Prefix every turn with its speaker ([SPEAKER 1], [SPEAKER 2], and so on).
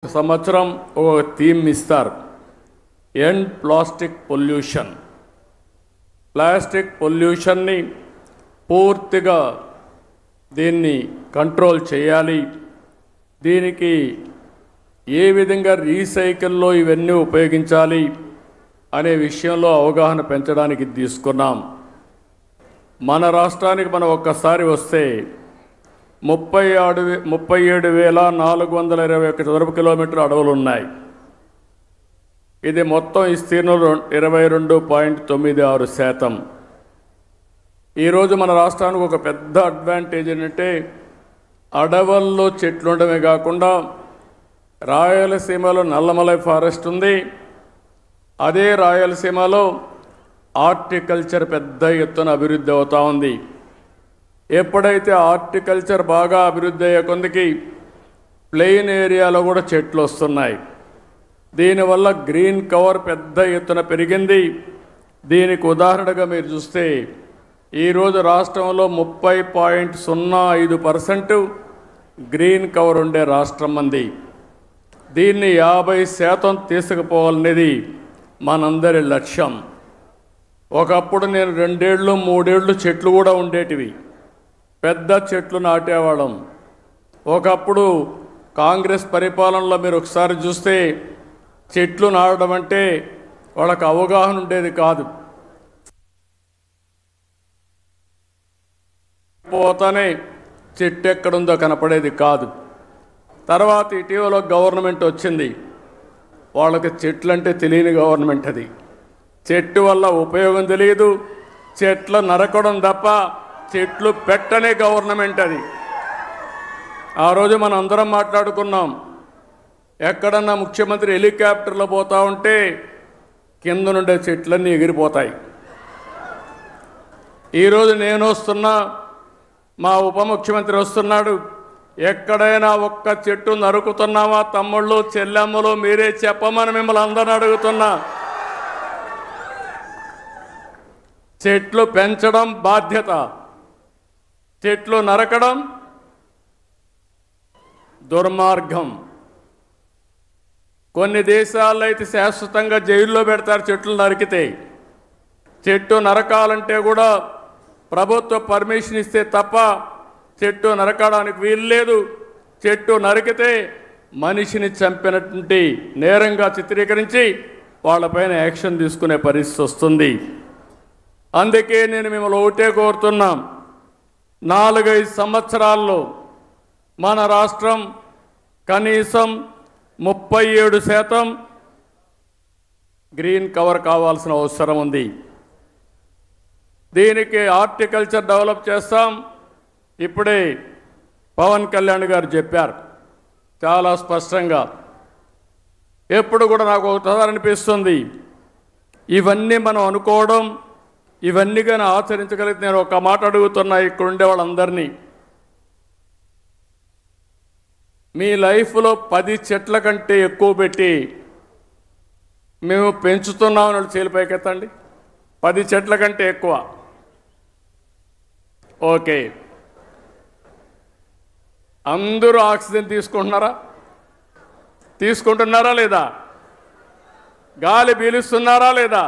[SPEAKER 1] సంవత్సరం ఒక థీమ్ ఇస్తారు. End plastic pollution. ప్లాస్టిక్ పొల్యూషన్ని పూర్తిగా దీన్ని కంట్రోల్ చేయాలి. దీనికి ఏ విధంగా రీసైకిల్లో ఇవన్నీ ఉపయోగించాలి అనే విషయంలో అవగాహన పెంచడానికి తీసుకున్నాం. మన రాష్ట్రానికి మనం ఒక్కసారి వస్తే 37,421 చదరపు కిలోమీటర్ల అడవులు ఉన్నాయి. ఇది మొత్తం విస్తీర్ణంలో 22.96%. ఈరోజు మన రాష్ట్రానికి ఒక పెద్ద అడ్వాంటేజ్ ఏంటంటే అడవుల్లో చెట్లు ఉండడమే కాకుండా రాయలసీమలో నల్లమలై ఫారెస్ట్ ఉంది. అదే రాయలసీమలో హార్టికల్చర్ పెద్ద ఎత్తున అభివృద్ధి అవుతూ ఉంది. ఎప్పుడైతే హార్టికల్చర్ బాగా అభివృద్ధి అయ్యే కొందికి ప్లెయిన్ ఏరియాలో కూడా చెట్లు వస్తున్నాయి. దీనివల్ల గ్రీన్ కవర్ పెద్ద ఎత్తున పెరిగింది. దీనికి ఉదాహరణగా మీరు చూస్తే ఈరోజు రాష్ట్రంలో 30.05% గ్రీన్ కవర్ ఉండే రాష్ట్రం మంది. దీన్ని 50% తీసుకుపోవాలనేది మనందరి లక్ష్యం. ఒకప్పుడు నేను 2 ఏళ్ళు 3 ఏళ్ళు చెట్లు కూడా ఉండేటివి, పెద్ద చెట్లు నాటేవాళ్ళం. ఒకప్పుడు కాంగ్రెస్ పరిపాలనలో మీరు ఒకసారి చూస్తే చెట్లు నాటడం అంటే వాళ్ళకి అవగాహన ఉండేది కాదు. పోతానే చెట్టు ఎక్కడుందో కనపడేది కాదు. తర్వాత ఇటీవల గవర్నమెంట్ వచ్చింది. వాళ్ళకి చెట్లు అంటే తెలియని గవర్నమెంట్ అది. చెట్టు వల్ల ఉపయోగం తెలియదు, చెట్లు నరకడం తప్ప చెట్లు పెట్టనే గవర్నమెంట్ అది. ఆ రోజు మనం అందరం మాట్లాడుకున్నాం, ఎక్కడన్నా ముఖ్యమంత్రి హెలికాప్టర్లో పోతా ఉంటే కింద నుండే చెట్లన్నీ ఎగిరిపోతాయి. ఈరోజు నేను వస్తున్నా, మా ఉప ముఖ్యమంత్రి వస్తున్నాడు, ఎక్కడైనా ఒక్క చెట్టు నరుకుతున్నావా తమ్ముళ్ళు చెల్లెమ్మలు మీరే చెప్పమని మిమ్మల్ని అందరిని అడుగుతున్నా. చెట్లు పెంచడం బాధ్యత, చెట్లు నరకడం దుర్మార్గం. కొన్ని దేశాల్లో అయితే శాశ్వతంగా జైల్లో పెడతారు చెట్లు నరికితే. చెట్టు నరకాలంటే కూడా ప్రభుత్వ పర్మిషన్ ఇస్తే తప్ప చెట్టు నరకడానికి వీలు లేదు. చెట్టు నరికితే మనిషిని చంపినటువంటి నేరంగా చిత్రీకరించి వాళ్ళపైన యాక్షన్ తీసుకునే పరిస్థితి వస్తుంది. అందుకే నేను మిమ్మల్ని ఒకటే కోరుతున్నాం, 4-5 సంవత్సరాల్లో మన రాష్ట్రం కనీసం 37% గ్రీన్ కవర్ కావాల్సిన అవసరం ఉంది. దీనికి హార్టికల్చర్ డెవలప్ చేస్తాం. ఇప్పుడే పవన్ కళ్యాణ్ గారు చెప్పారు చాలా స్పష్టంగా. ఎప్పుడు కూడా నాకు ఒకసారి అనిపిస్తుంది, ఇవన్నీ మనం అనుకోవడం, ఇవన్నీ కానీ ఆచరించగలిగితే నేను ఒక మాట అడుగుతున్నా ఇక్కడ ఉండే వాళ్ళందరినీ, మీ లైఫ్లో 10 చెట్ల కంటే ఎక్కువ పెట్టి మేము పెంచుతున్నామని చేలిపైకెత్తండి. 10 చెట్ల కంటే ఎక్కువ. ఓకే, అందరూ ఆక్సిజన్ తీసుకుంటున్నారా లేదా? గాలి పీలుస్తున్నారా లేదా?